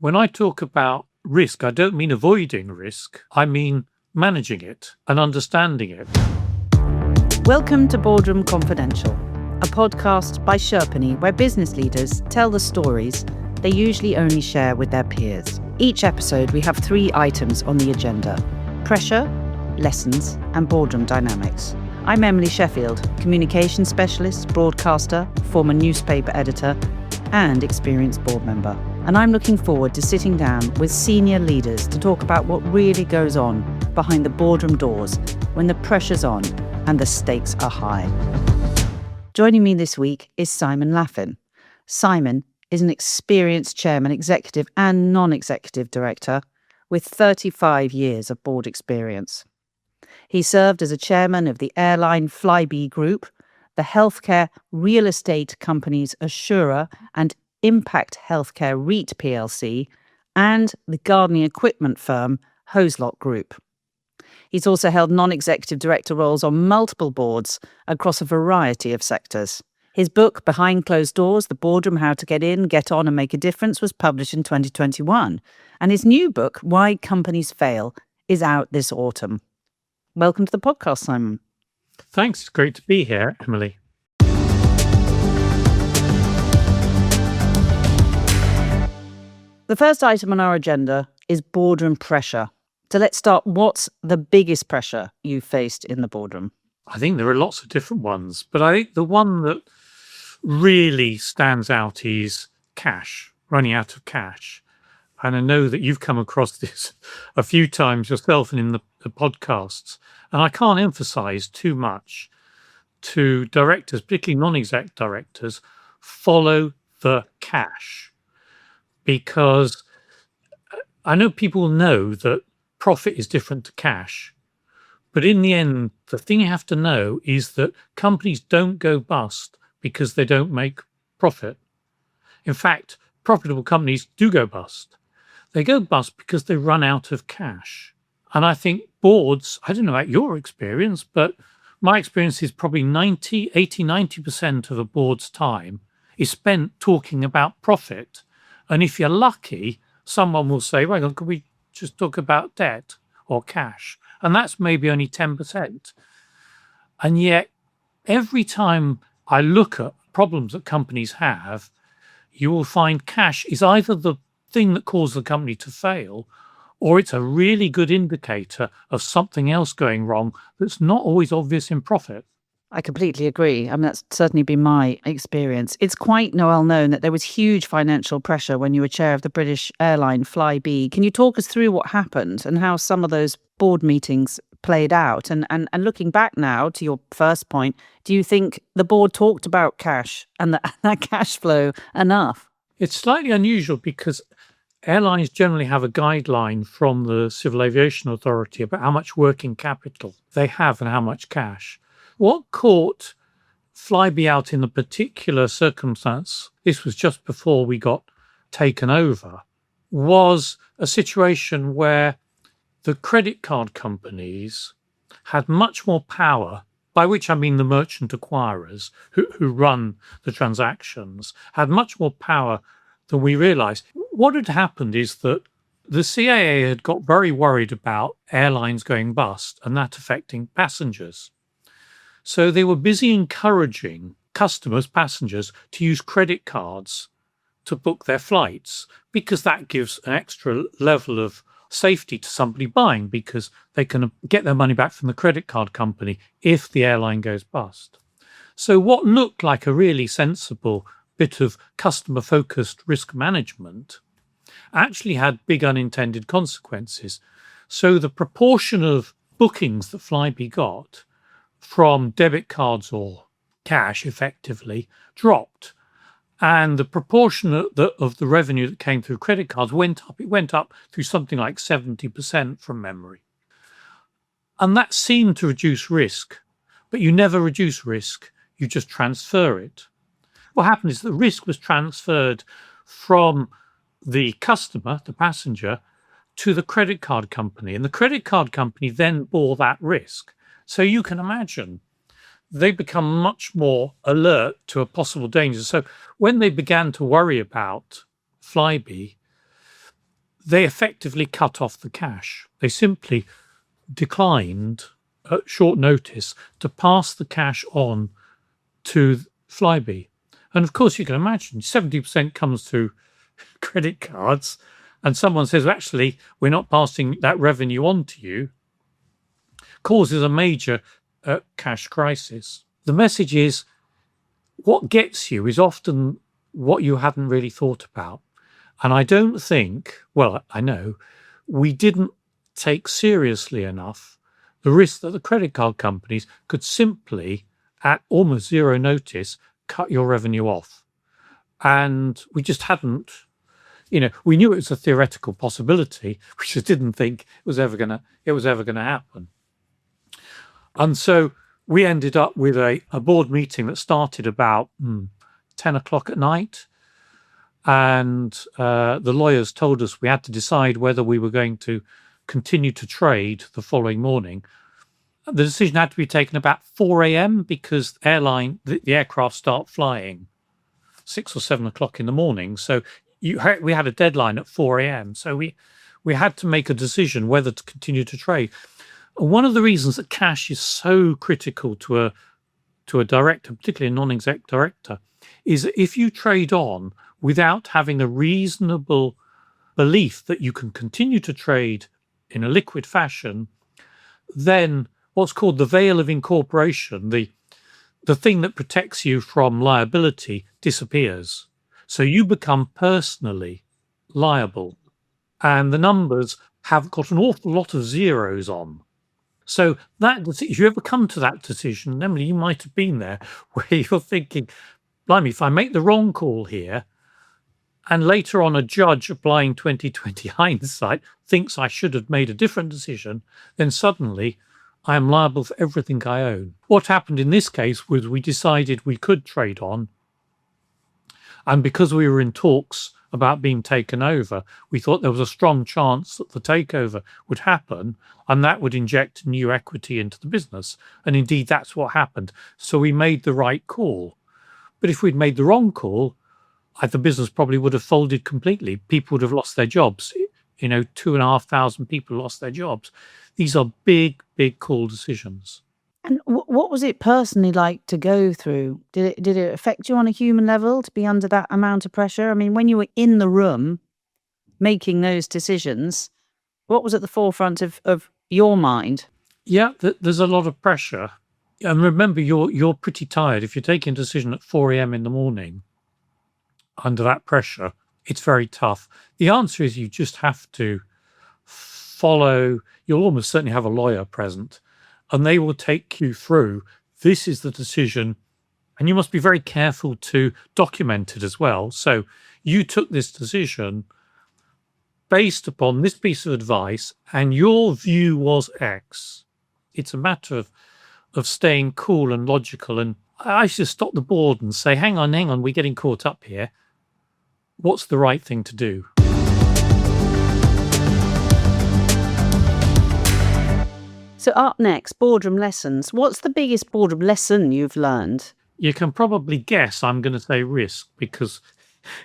When I talk about risk, I don't mean avoiding risk. I mean managing it and understanding it. Welcome to Boardroom Confidential, a podcast by Sherpany where business leaders tell the stories they usually only share with their peers. Each episode, we have 3 items on the agenda: pressure, lessons, and boardroom dynamics. I'm Emily Sheffield, communications specialist, broadcaster, former newspaper editor, and experienced board member. And I'm looking forward to sitting down with senior leaders to talk about what really goes on behind the boardroom doors when the pressure's on and the stakes are high. Joining me this week is Simon Laffin. Simon is an experienced chairman, executive and non-executive director with 35 years of board experience. He served as a chairman of the airline Flybe Group, the healthcare real estate companies Assura and Impact Healthcare REIT plc, and the gardening equipment firm Hoselock Group. He's also held non-executive director roles on multiple boards across a variety of sectors. His book, Behind Closed Doors, The Boardroom, How to Get In, Get On and Make a Difference, was published in 2021. And his new book, Why Companies Fail, is out this autumn. Welcome to the podcast, Simon. Thanks. It's great to be here, Emily. The first item on our agenda is boardroom pressure. So let's start. What's the biggest pressure you faced in the boardroom? I think there are lots of different ones, but I think the one that really stands out is cash, running out of cash. And I know that you've come across this a few times yourself and in the podcasts. And I can't emphasize too much to directors, particularly non-exec directors, follow the cash. Because I know people know that profit is different to cash. But in the end, the thing you have to know is that companies don't go bust because they don't make profit. In fact, profitable companies do go bust. They go bust because they run out of cash. And I think boards, I don't know about your experience, but my experience is probably 90% of a board's time is spent talking about profit. And if you're lucky, someone will say, well, can we just talk about debt or cash? And that's maybe only 10%. And yet, every time I look at problems that companies have, you will find cash is either the thing that caused the company to fail, or it's a really good indicator of something else going wrong that's not always obvious in profit. I completely agree. I mean, that's certainly been my experience. It's quite well known that there was huge financial pressure when you were chair of the British airline Flybe. Can you talk us through what happened and how some of those board meetings played out? And looking back now to your first point, do you think the board talked about cash and that cash flow enough? It's slightly unusual because airlines generally have a guideline from the Civil Aviation Authority about how much working capital they have and how much cash. What caught Flybe out in a particular circumstance, this was just before we got taken over, was a situation where the credit card companies had much more power, by which I mean the merchant acquirers who run the transactions, had much more power than we realised. What had happened is that the CAA had got very worried about airlines going bust and that affecting passengers. So they were busy encouraging passengers, to use credit cards to book their flights, because that gives an extra level of safety to somebody buying, because they can get their money back from the credit card company if the airline goes bust. So what looked like a really sensible bit of customer-focused risk management actually had big unintended consequences. So the proportion of bookings that Flybe got from debit cards or cash effectively dropped. And the proportion of the revenue that came through credit cards went up. It went up through something like 70% from memory. And that seemed to reduce risk, but you never reduce risk, you just transfer it. What happened is the risk was transferred from the customer, the passenger, to the credit card company. And the credit card company then bore that risk. So you can imagine they become much more alert to a possible danger. So when they began to worry about Flybe, they effectively cut off the cash. They simply declined at short notice to pass the cash on to Flybe. And of course, you can imagine 70% comes through credit cards, and someone says, well, actually, we're not passing that revenue on to you, causes a major cash crisis. The message is, what gets you is often what you hadn't really thought about. And I don't think, well, I know, we didn't take seriously enough the risk that the credit card companies could simply, at almost zero notice, cut your revenue off. And we just hadn't, we knew it was a theoretical possibility. We just didn't think it was ever gonna happen. And so we ended up with a board meeting that started about 10 o'clock at night. And the lawyers told us we had to decide whether we were going to continue to trade the following morning. The decision had to be taken about 4 a.m. because the aircraft start flying 6 or 7 o'clock in the morning. So we had a deadline at 4 a.m. So we had to make a decision whether to continue to trade. One of the reasons that cash is so critical to a director, particularly a non-exec director, is that if you trade on without having a reasonable belief that you can continue to trade in a liquid fashion, then what's called the veil of incorporation, the thing that protects you from liability, disappears. So you become personally liable, and the numbers have got an awful lot of zeros on. So if you ever come to that decision, Emily, you might have been there, where you're thinking, blimey, if I make the wrong call here, and later on a judge applying 20/20 hindsight thinks I should have made a different decision, then suddenly I am liable for everything I own. What happened in this case was we decided we could trade on, and because we were in talks about being taken over, we thought there was a strong chance that the takeover would happen and that would inject new equity into the business. And indeed, that's what happened. So we made the right call. But if we'd made the wrong call, the business probably would have folded completely. People would have lost their jobs. 2,500 people lost their jobs. These are big, big call decisions. And what was it personally like to go through? Did it affect you on a human level to be under that amount of pressure? I mean, when you were in the room making those decisions, what was at the forefront of your mind? Yeah, there's a lot of pressure. And remember, you're pretty tired. If you're taking a decision at 4 a.m. in the morning under that pressure, it's very tough. The answer is you just have to follow. You'll almost certainly have a lawyer present, and they will take you through, this is the decision, and you must be very careful to document it as well. So you took this decision based upon this piece of advice, and your view was X. It's a matter of staying cool and logical. And I used to stop the board and say, hang on, we're getting caught up here. What's the right thing to do? So up next, boardroom lessons. What's the biggest boardroom lesson you've learned? You can probably guess I'm going to say risk, because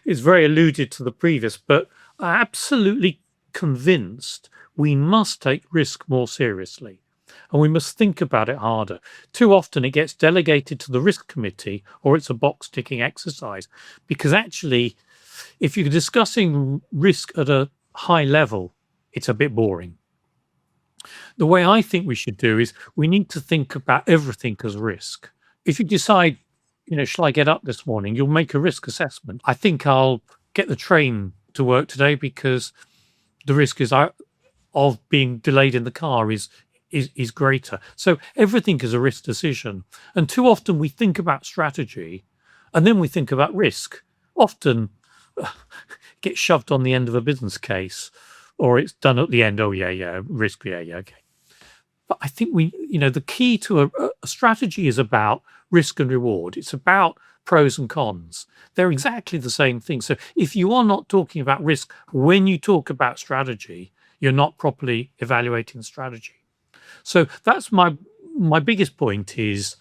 it's very alluded to the previous, but I'm absolutely convinced we must take risk more seriously, and we must think about it harder. Too often it gets delegated to the risk committee, or it's a box ticking exercise, because actually, if you're discussing risk at a high level, it's a bit boring. The way I think we should do is we need to think about everything as risk. If you decide, shall I get up this morning? You'll make a risk assessment. I think I'll get the train to work today because the risk of being delayed in the car is greater. So everything is a risk decision. And too often we think about strategy and then we think about risk. Often get shoved on the end of a business case, or it's done at the end. Oh, yeah, risk, yeah, okay. But I think the key to a strategy is about risk and reward. It's about pros and cons. They're exactly the same thing. So if you are not talking about risk when you talk about strategy, you're not properly evaluating the strategy. So that's my biggest point, is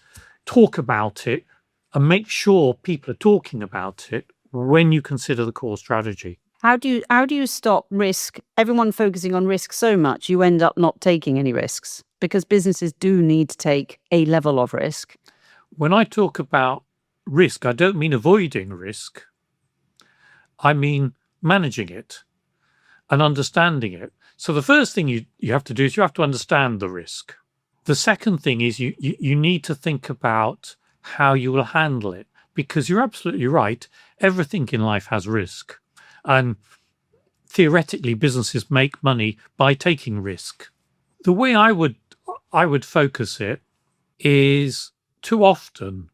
talk about it and make sure people are talking about it when you consider the core strategy. How do you stop risk? Everyone focusing on risk so much, you end up not taking any risks because businesses do need to take a level of risk. When I talk about risk, I don't mean avoiding risk. I mean managing it and understanding it. So the first thing you have to do is you have to understand the risk. The second thing is you need to think about how you will handle it, because you're absolutely right. Everything in life has risk. And theoretically, businesses make money by taking risk. The way I would focus it is, too often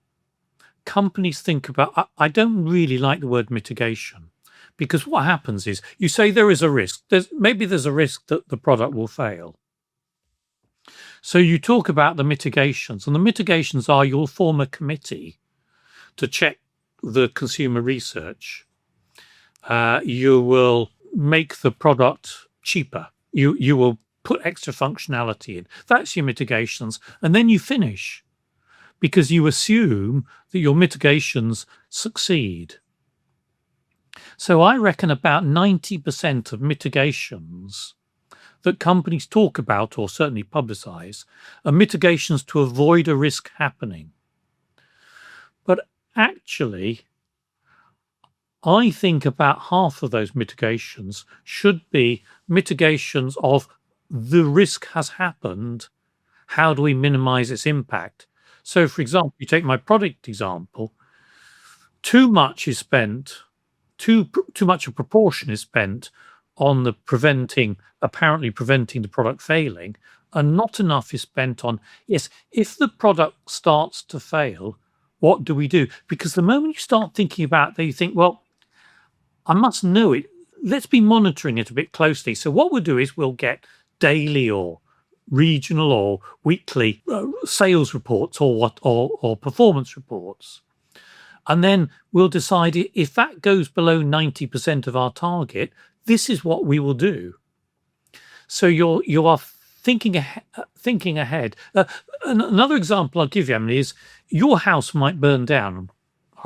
companies think about, I don't really like the word mitigation, because what happens is you say there is a risk. Maybe there's a risk that the product will fail. So you talk about the mitigations, and the mitigations are you'll form a committee to check the consumer research. You will make the product cheaper. You will put extra functionality in. That's your mitigations. And then you finish, because you assume that your mitigations succeed. So I reckon about 90% of mitigations that companies talk about, or certainly publicize, are mitigations to avoid a risk happening. But actually, I think about half of those mitigations should be mitigations of the risk has happened. How do we minimize its impact? So, for example, you take my product example, too much is spent, too much a proportion is spent on the apparently preventing the product failing, and not enough is spent on, yes, if the product starts to fail, what do we do? Because the moment you start thinking about that, you think, well, I must know it. Let's be monitoring it a bit closely. So what we'll do is we'll get daily or regional or weekly sales reports or performance reports. And then we'll decide if that goes below 90% of our target, this is what we will do. So you are thinking ahead. Another example I'll give you, Emily, is your house might burn down,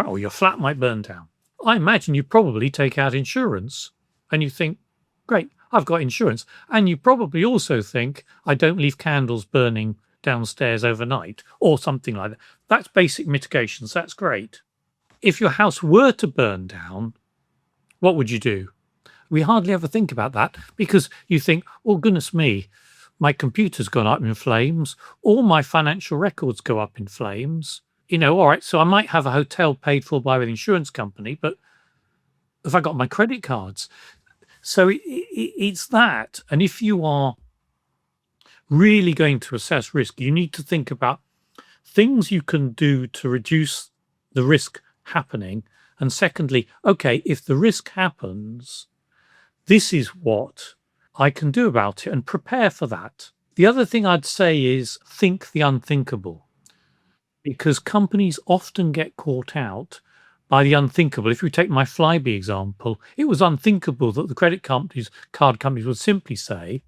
or your flat might burn down. I imagine you probably take out insurance and you think, great, I've got insurance. And you probably also think, I don't leave candles burning downstairs overnight or something like that. That's basic mitigations. That's great. If your house were to burn down, what would you do? We hardly ever think about that, because you think, oh, goodness me, my computer's gone up in flames, all my financial records go up in flames. All right, so I might have a hotel paid for by an insurance company, but have I got my credit cards? So it's that. And if you are really going to assess risk, you need to think about things you can do to reduce the risk happening. And secondly, okay, if the risk happens, this is what I can do about it, and prepare for that. The other thing I'd say is think the unthinkable, because companies often get caught out by the unthinkable. If you take my Flybe example, it was unthinkable that the card companies would simply say,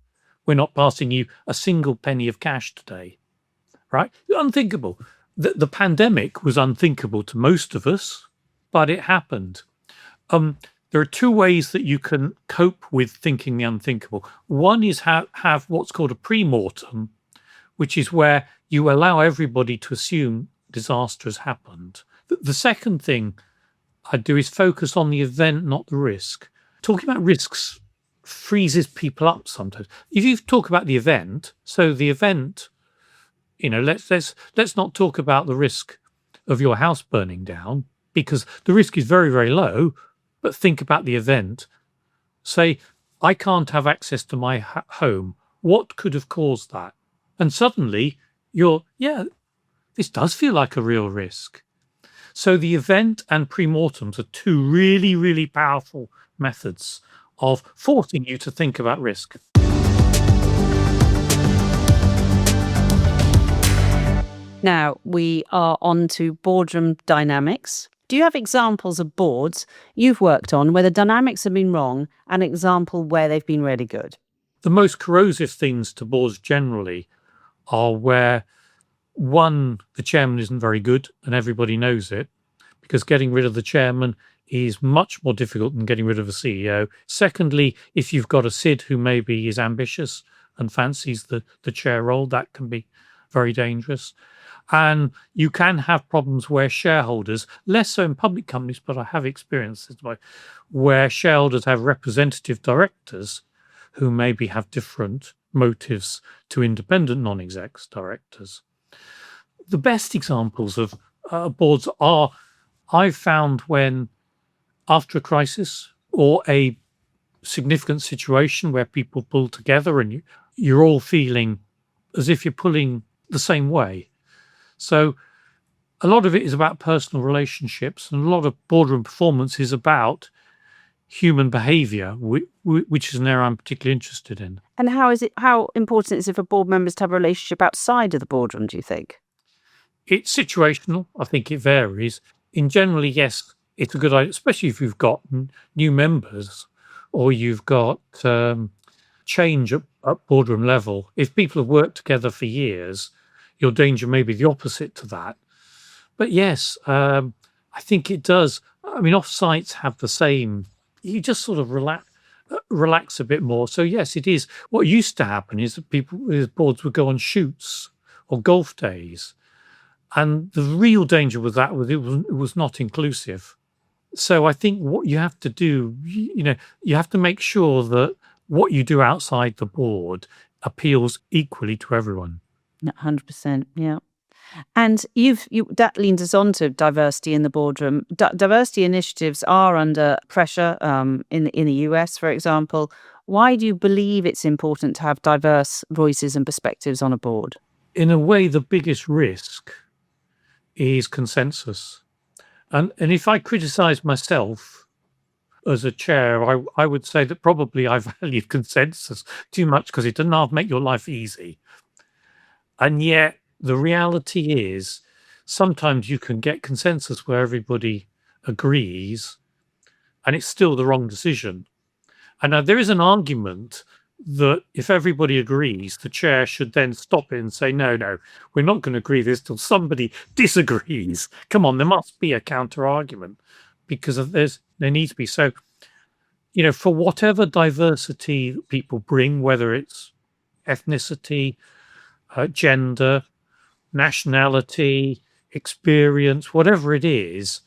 we're not passing you a single penny of cash today, right? Unthinkable. The pandemic was unthinkable to most of us, but it happened. There are two ways that you can cope with thinking the unthinkable. One is have what's called a pre-mortem, which is where you allow everybody to assume disaster has happened. The second thing I'd do is focus on the event, not the risk. Talking about risks freezes people up sometimes. If you talk about the event, so the event, let's not talk about the risk of your house burning down, because the risk is very, very low, but think about the event. Say, I can't have access to my home. What could have caused that? And suddenly this does feel like a real risk. So the event and pre-mortems are two really, really powerful methods of forcing you to think about risk. Now we are on to boardroom dynamics. Do you have examples of boards you've worked on where the dynamics have been wrong, and an example where they've been really good? The most corrosive things to boards generally are where, one, the chairman isn't very good and everybody knows it, because getting rid of the chairman is much more difficult than getting rid of a CEO. Secondly, if you've got a SID who maybe is ambitious and fancies the chair role, that can be very dangerous. And you can have problems where shareholders, less so in public companies, but I have experienced this, where shareholders have representative directors who maybe have different motives to independent non-execs directors. The best examples of boards are, I've found, when after a crisis or a significant situation where people pull together and you're all feeling as if you're pulling the same way. So a lot of it is about personal relationships, and a lot of boardroom performance is about human behavior, which is an area I'm particularly interested in. And how important is it for board members to have a relationship outside of the boardroom, do you think? It's situational. I think it varies. In generally, yes, it's a good idea, especially if you've got new members or you've got change at boardroom level. If people have worked together for years, your danger may be the opposite to that. But yes, I think it does. I mean, off-sites have the same. You just sort of relax a bit more. So yes, it is. What used to happen is that boards would go on shoots or golf days. And the real danger with that was it was not inclusive. So I think what you have to do, you have to make sure that what you do outside the board appeals equally to everyone. 100%, yeah. And that leads us on to diversity in the boardroom. Diversity initiatives are under pressure in the US, for example. Why do you believe it's important to have diverse voices and perspectives on a board? In a way, the biggest risk is consensus. And if I criticize myself as a chair, I would say that probably I valued consensus too much because it doesn't make your life easy. And yet the reality is sometimes you can get consensus where everybody agrees and it's still the wrong decision. And now there is an argument that if everybody agrees, the chair should then stop it and say, no, we're not going to agree this till somebody disagrees. Come on, there must be a counter argument because there needs to be. So, for whatever diversity people bring, whether it's ethnicity, gender, nationality, experience, whatever it is,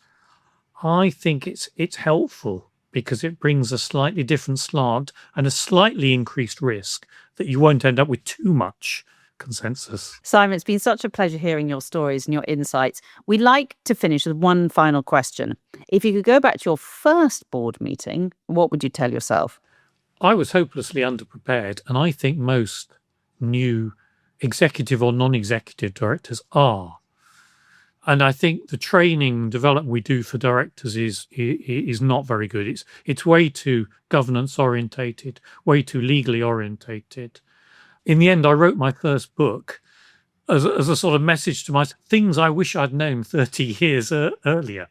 I think it's helpful because it brings a slightly different slant and a slightly increased risk that you won't end up with too much consensus. Simon, it's been such a pleasure hearing your stories and your insights. We like to finish with one final question. If you could go back to your first board meeting, what would you tell yourself? I was hopelessly underprepared, and I think most new executive or non-executive directors are. And I think the training and development we do for directors is not very good. It's way too governance orientated, way too legally orientated. In the end, I wrote my first book as a sort of message to myself, things I wish I'd known 30 years earlier.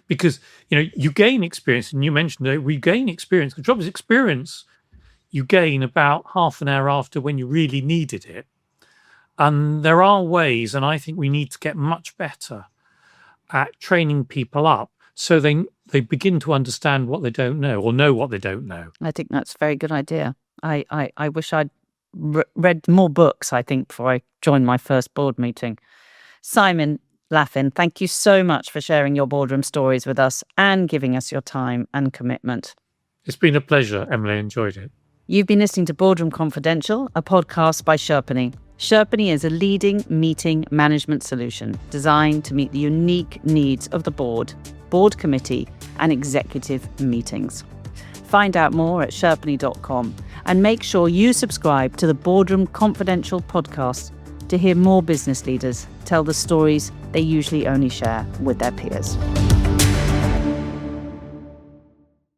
Because, you gain experience, and you mentioned that we gain experience. The job is experience you gain about half an hour after when you really needed it. And there are ways, and I think we need to get much better at training people up so they begin to understand what they don't know or know what they don't know. I think that's a very good idea. I wish I'd read more books, I think, before I joined my first board meeting. Simon Laffin, thank you so much for sharing your boardroom stories with us and giving us your time and commitment. It's been a pleasure, Emily. I enjoyed it. You've been listening to Boardroom Confidential, a podcast by Sherpany. Sherpany is a leading meeting management solution designed to meet the unique needs of the board committee, and executive meetings. Find out more at sherpany.com and make sure you subscribe to the Boardroom Confidential podcast to hear more business leaders tell the stories they usually only share with their peers.